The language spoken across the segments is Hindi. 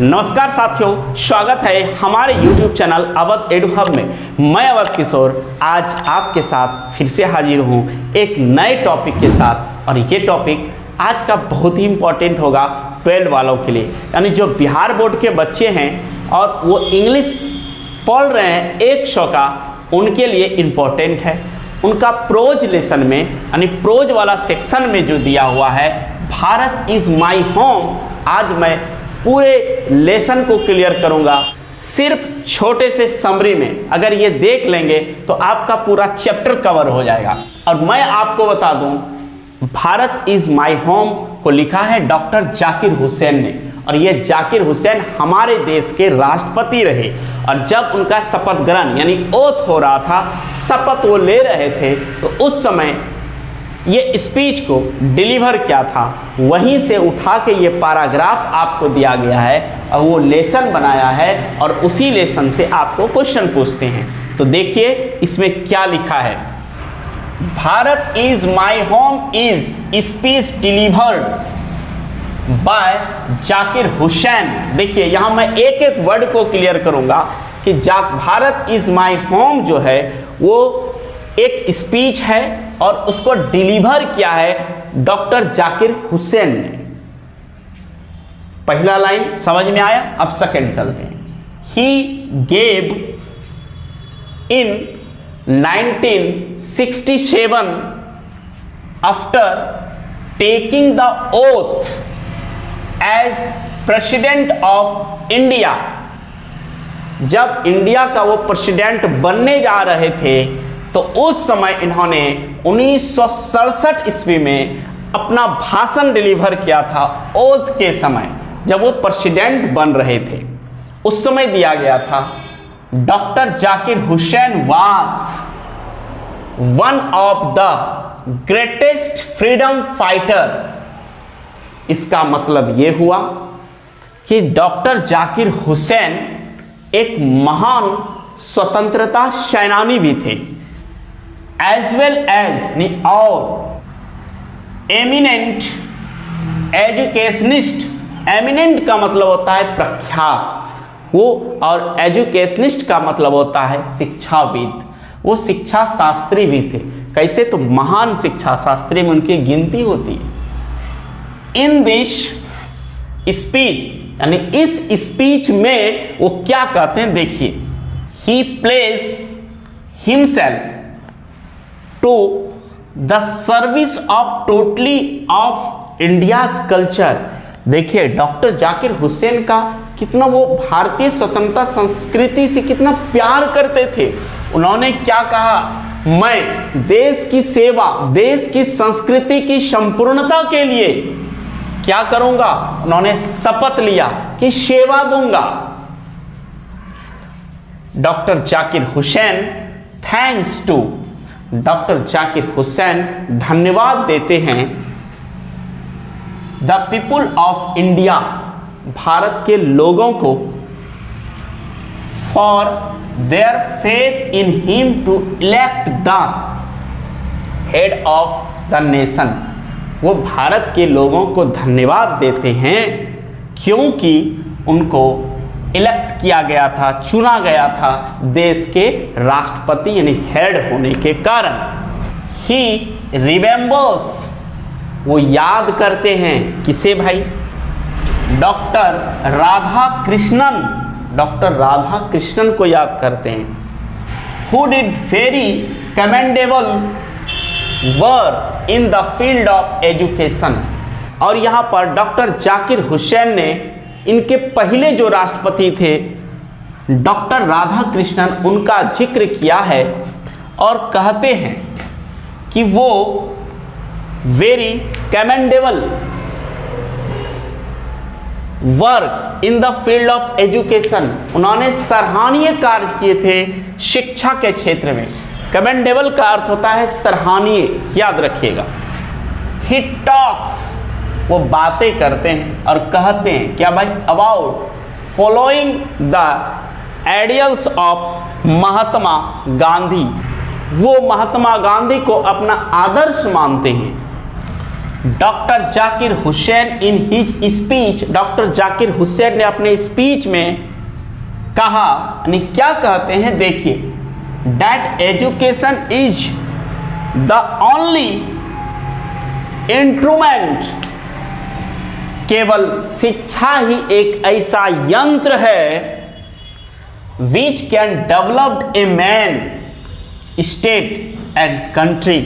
नमस्कार साथियों, स्वागत है हमारे YouTube channel Awadh edu hub में। मैं अवध किशोर आज आपके साथ फिर से हाजिर हूँ एक नए टॉपिक के साथ। और ये टॉपिक आज का बहुत ही इम्पोर्टेंट होगा 12 वालों के लिए, यानी जो बिहार बोर्ड के बच्चे हैं और वो इंग्लिश पढ़ रहे हैं 100 का, उनके लिए इम्पोर्टेंट है। उनका प्रोज लेसन में यानी प्रोज वाला सेक्शन में जो दिया हुआ है भारत इज़ माई होम, आज मैं पूरे लेसन को क्लियर करूंगा सिर्फ छोटे से समरी में। अगर ये देख लेंगे तो आपका पूरा चैप्टर कवर हो जाएगा। और मैं आपको बता दूं, भारत इज माय होम को लिखा है डॉक्टर जाकिर हुसैन ने, और ये जाकिर हुसैन हमारे देश के राष्ट्रपति रहे। और जब उनका शपथ ग्रहण यानी ओथ हो रहा था, शपथ वो ले रहे थे, तो उस समय ये स्पीच को डिलीवर किया था, वहीं से उठा के ये पैराग्राफ आपको दिया गया है और वो लेसन बनाया है, और उसी लेसन से आपको क्वेश्चन पूछते हैं। तो देखिए इसमें क्या लिखा है। Bharat is my home is speech delivered by Zakir Hussain. देखिए यहाँ मैं एक एक वर्ड को क्लियर करूंगा कि भारत इज माय होम जो है वो एक स्पीच है और उसको डिलीवर किया है डॉक्टर जाकिर हुसैन ने। पहला लाइन समझ में आया, अब सेकंड चलते हैं। He gave in 1967 after taking the oath as president of India. जब इंडिया का वो प्रेसिडेंट बनने जा रहे थे तो उस समय इन्होंने 1967 ईस्वी में अपना भाषण डिलीवर किया था ओथ के समय, जब वो प्रेसिडेंट बन रहे थे। उस समय दिया गया था doctor Zakir Hussain was one of the greatest freedom fighter. इसका मतलब ये हुआ कि डॉक्टर जाकिर हुसैन एक महान स्वतंत्रता सेनानी भी थे, एज वेल एज और एमिनेंट एजुकेशनिस्ट। एमिनेंट का मतलब होता है प्रख्यात वो, और एजुकेशनिस्ट का मतलब होता है शिक्षाविद। वो शिक्षा शास्त्री भी थे। कैसे? तो महान शिक्षा शास्त्री में उनकी गिनती होती है। इन दिस स्पीच यानी इस स्पीच में वो क्या कहते हैं, देखिए। He place himself to the service of totally of India's culture. देखिए डॉक्टर जाकिर हुसैन का कितना वो भारतीय स्वतंत्रता संस्कृति से कितना प्यार करते थे। उन्होंने क्या कहा, मैं देश की सेवा, देश की संस्कृति की संपूर्णता के लिए क्या करूंगा। उन्होंने शपथ लिया कि सेवा दूंगा। Doctor Zakir Hussain thanks to, doctor Zakir Hussain धन्यवाद देते हैं the people of India, Bharat के लोगों को, for their faith in him to elect the head of the nation. वो भारत के लोगों को धन्यवाद देते हैं क्योंकि उनको इलेक्ट किया गया था, चुना गया था देश के राष्ट्रपति यानी हेड होने के कारण। ही रिमेंबर्स, वो याद करते हैं किसे भाई, डॉक्टर राधा कृष्णन, डॉक्टर राधा कृष्णन को याद करते हैं। Who did very commendable work in the field of education. और यहाँ पर डॉक्टर जाकिर हुसैन ने इनके पहले जो राष्ट्रपति थे डॉक्टर राधा कृष्णन, उनका जिक्र किया है और कहते हैं कि वो very commendable work in the field of education. उन्होंने सराहनीय कार्य किए थे शिक्षा के क्षेत्र में। कमेंडेबल का अर्थ होता है सराहनीय, याद रखिएगा। ही टॉक्स, वो बातें करते हैं और कहते हैं क्या भाई, about following the ideals of Mahatma Gandhi. वो महात्मा गांधी को अपना आदर्श मानते हैं। Doctor Zakir Hussain in his speech, doctor Zakir Hussain ने अपने स्पीच में कहा, यानी क्या कहते हैं देखिए, that education is the only instrument, केवल शिक्षा ही एक ऐसा यंत्र है which can develop a man, state and country,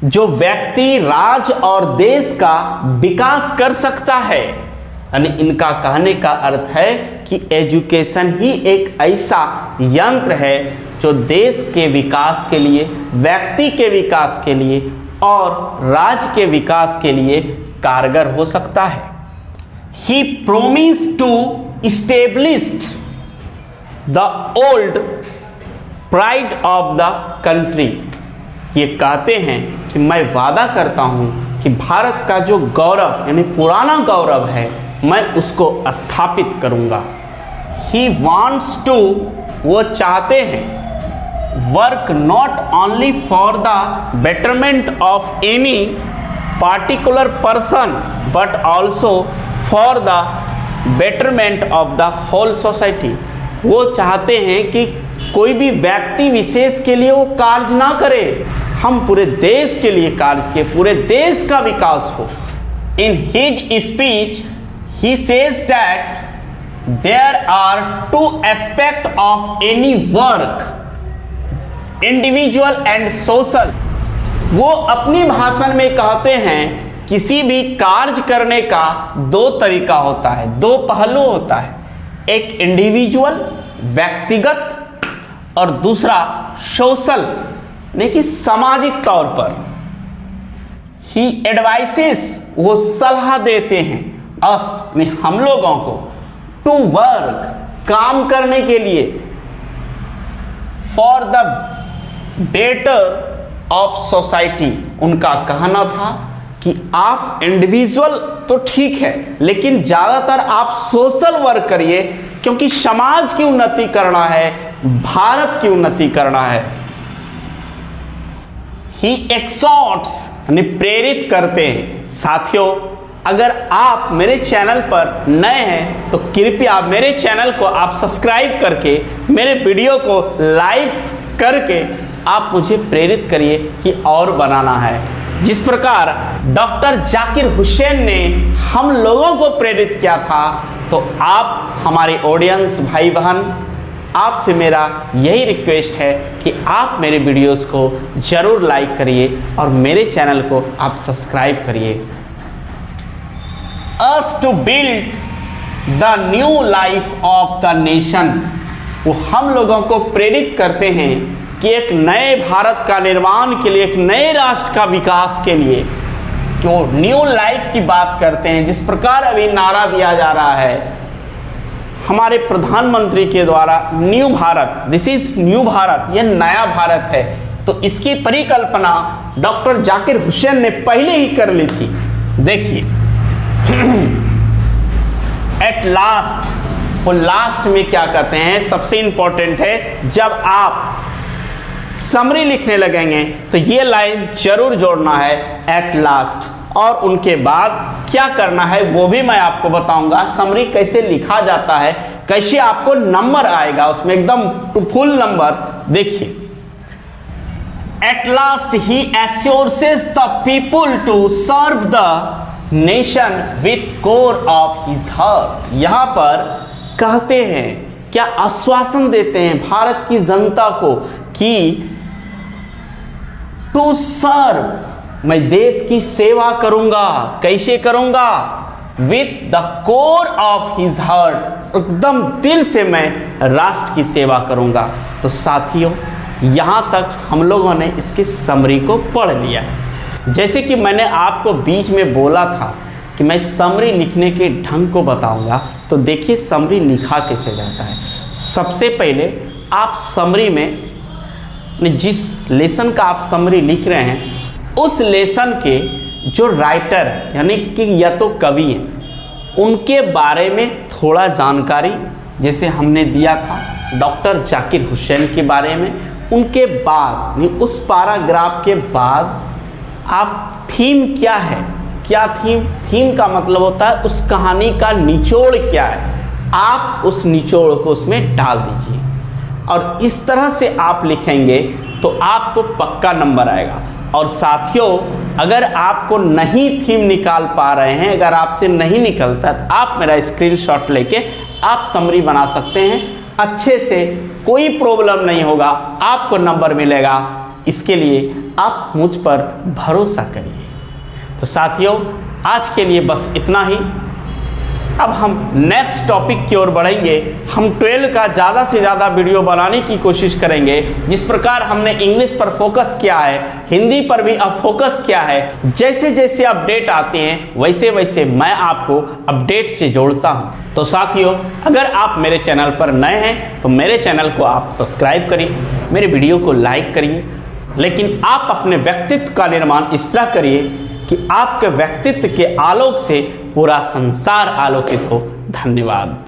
जो व्यक्ति, राज्य और देश का विकास कर सकता है। यानी इनका कहने का अर्थ है कि एजुकेशन ही एक ऐसा यंत्र है जो देश के विकास के लिए, व्यक्ति के विकास के लिए और राज्य के विकास के लिए कारगर हो सकता है। He promised to establish the old pride of the country, ये कहते हैं कि मैं वादा करता हूँ कि भारत का जो गौरव यानी पुराना गौरव है मैं उसको स्थापित करूँगा। He wants to, वो चाहते हैं, work not only for the betterment of any particular person but also for the betterment of the whole society, वो चाहते हैं कि कोई भी व्यक्ति विशेष के लिए वो कार्य ना करे, हम पूरे देश के लिए कार्य किए, पूरे देश का विकास हो। In his speech he says that there are two aspects of any work, individual and social। वो अपनी भाषण में कहते हैं किसी भी कार्य करने का दो तरीका होता है, दो पहलू होता है, एक इंडिविजुअल व्यक्तिगत और दूसरा सोशल यानी कि सामाजिक तौर पर। ही एडवाइसेस, वो सलाह देते हैं, अस यानी हम लोगों को, टू वर्क, काम करने के लिए, for the better of society. उनका कहना था कि आप इंडिविजुअल तो ठीक है लेकिन ज़्यादातर आप सोशल वर्क करिए क्योंकि समाज की उन्नति करना है, भारत की उन्नति करना है। ही एक्सॉर्ट्स यानी प्रेरित करते हैं। साथियों, अगर आप मेरे चैनल पर नए हैं तो कृपया मेरे चैनल को आप सब्सक्राइब करके मेरे वीडियो को लाइक करके आप मुझे प्रेरित करिए कि और बनाना है। जिस प्रकार डॉक्टर जाकिर हुसैन ने हम लोगों को प्रेरित किया था, तो आप हमारे ऑडियंस भाई बहन, आपसे मेरा यही रिक्वेस्ट है कि आप मेरे वीडियोस को ज़रूर लाइक करिए और मेरे चैनल को आप सब्सक्राइब करिए। Us to build the new life of the nation, वो हम लोगों को प्रेरित करते हैं कि एक नए भारत का निर्माण के लिए, एक नए राष्ट्र का विकास के लिए, कि वो न्यू लाइफ की बात करते हैं। जिस प्रकार अभी नारा दिया जा रहा है हमारे प्रधानमंत्री के द्वारा, new Bharat, this is new Bharat, यह नया भारत है, तो इसकी परिकल्पना डॉक्टर जाकिर हुसैन ने पहले ही कर ली थी। देखिए एट लास्ट, वो लास्ट में क्या कहते हैं, सबसे इंपॉर्टेंट है, जब आप समरी लिखने लगेंगे तो ये लाइन जरूर जोड़ना है, एट लास्ट। और उनके बाद क्या करना है वो भी मैं आपको बताऊंगा, समरी कैसे लिखा जाता है, कैसे आपको नंबर आएगा उसमें एकदम फुल नंबर। देखिए, at last he assures the people to serve the nation with core of his heart. यहाँ पर कहते हैं, क्या आश्वासन देते हैं भारत की जनता को कि टू सर्व, मैं देश की सेवा करूंगा। कैसे करूंगा? With the core of his heart, एकदम दिल से मैं राष्ट्र की सेवा करूंगा। तो साथियों, यहाँ तक हम लोगों ने इसकी समरी को पढ़ लिया है। जैसे कि मैंने आपको बीच में बोला था कि मैं समरी लिखने के ढंग को बताऊंगा, तो देखिए समरी लिखा कैसे जाता है। सबसे पहले आप समरी में जिस लेसन का आप समरी लिख रहे हैं, उस लेसन के जो राइटर यानी कि या तो कवि हैं, उनके बारे में थोड़ा जानकारी, जैसे हमने दिया था डॉक्टर जाकिर हुसैन के बारे में। उनके बाद उस पैराग्राफ के बाद आप थीम क्या है, क्या थीम? थीम का मतलब होता है उस कहानी का निचोड़ क्या है, आप उस निचोड़ को उसमें डाल दीजिए। और इस तरह से आप लिखेंगे तो आपको पक्का नंबर आएगा। और साथियों, अगर आपको नहीं थीम निकाल पा रहे हैं, अगर आपसे नहीं निकलता, तो आप मेरा स्क्रीनशॉट लेके आप समरी बना सकते हैं अच्छे से, कोई प्रॉब्लम नहीं होगा, आपको नंबर मिलेगा। इसके लिए आप मुझ पर भरोसा करिए। तो साथियों, आज के लिए बस इतना ही। अब हम नेक्स्ट टॉपिक की ओर बढ़ेंगे। हम 12 का ज़्यादा से ज़्यादा वीडियो बनाने की कोशिश करेंगे। जिस प्रकार हमने इंग्लिश पर फोकस किया है, हिंदी पर भी अब फोकस किया है। जैसे जैसे अपडेट आते हैं वैसे वैसे मैं आपको अपडेट से जोड़ता हूं। तो साथियों, अगर आप मेरे चैनल पर नए हैं तो मेरे चैनल को आप सब्सक्राइब करिए, मेरे वीडियो को लाइक करिए। लेकिन आप अपने व्यक्तित्व का निर्माण इस तरह करिए कि आपके व्यक्तित्व के आलोक से पूरा संसार आलोकित हो। धन्यवाद।